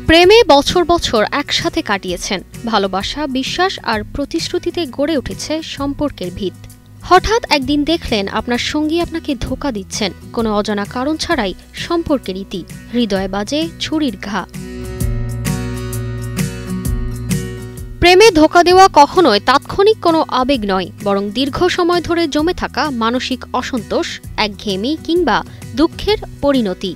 প্রেমে বছর বছর একসাথে কাটিয়েছেন, ভালোবাসা, বিশ্বাস আর প্রতিশ্রুতিতে গড়ে উঠেছে সম্পর্কের ভিত। হঠাৎ একদিন দেখলেন আপনার সঙ্গী আপনাকে ধোঁকা দিচ্ছেন, কোনো অজানা কারণ ছাড়াই সম্পর্কের ইতি, হৃদয়ে বাজে ছুরির ঘা। প্রেমে ধোঁকা দেওয়া কখনোই তাৎক্ষণিক কোনো আবেগ নয়, বরং দীর্ঘ সময় ধরে জমে থাকা মানসিক অসন্তোষ, একঘেয়েমি কিংবা দুঃখের পরিণতি।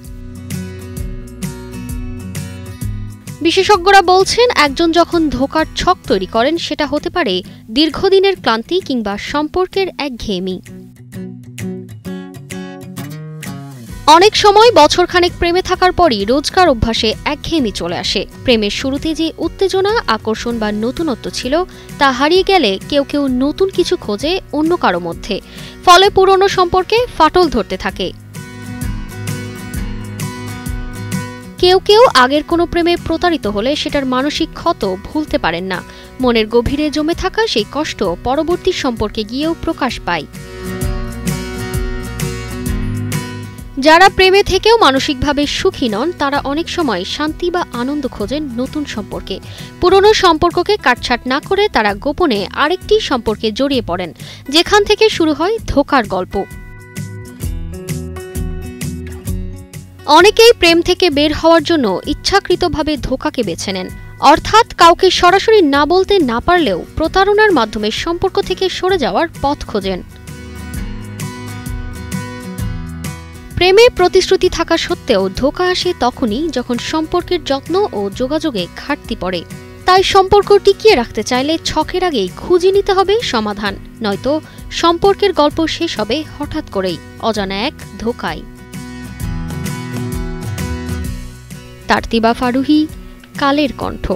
বিশেষজ্ঞরা বলছেন, একজন যখন ধোঁকার ছক তৈরি করেন, সেটা হতে পারে দীর্ঘদিনের ক্লান্তি কিংবা সম্পর্কের একঘেয়েমি। অনেক সময় বছরখানেক প্রেমে থাকার পরই রোজকার অভ্যাসে একঘেয়েমি চলে আসে। প্রেমের শুরুতে যে উত্তেজনা, আকর্ষণ বা নতুনত্ব ছিল, তা হারিয়ে গেলে কেউ কেউ নতুন কিছু খোঁজে অন্য কারো মধ্যে, ফলে পুরনো সম্পর্কে ফাটল ধরতে থাকে। কেউ কেউ আগের কোনো প্রেমে প্রতারিত হলে সেটার মানসিক ক্ষত ভুলতে পারেন না। মনের গভীরে জমে থাকা সেই কষ্ট পরবর্তী সম্পর্কে গিয়েও প্রকাশ পায়। যারা প্রেমে থেকেও মানসিকভাবে সুখী নন, তারা অনেক সময় শান্তি বা আনন্দ খোঁজেন নতুন সম্পর্কে। পুরনো সম্পর্ককে কাটছাঁট না করে তারা গোপনে আরেকটি সম্পর্কে জড়িয়ে পড়েন, যেখান থেকে শুরু হয় ধোঁকার গল্প। অনেকেই প্রেম থেকে বের হওয়ার জন্য ইচ্ছাকৃতভাবে ধোঁকাকে বেছে নেন, অর্থাৎ কাউকে সরাসরি না বলতে না পারলেও প্রতারণার মাধ্যমে সম্পর্ক থেকে সরে যাওয়ার পথ খোঁজেন। প্রেমে প্রতিশ্রুতি থাকা সত্ত্বেও ধোঁকা আসে তখনই যখন সম্পর্কের যত্ন ও যোগাযোগে ঘাটতি পড়ে। তাই সম্পর্ক টিকিয়ে রাখতে চাইলে ছকের আগেই খুঁজে নিতে হবে সমাধান, নয়তো সম্পর্কের গল্প শেষ হবে হঠাৎ করেই অজানা এক ধোঁকায়। তারতিবা ফারুহি, কালের কণ্ঠ।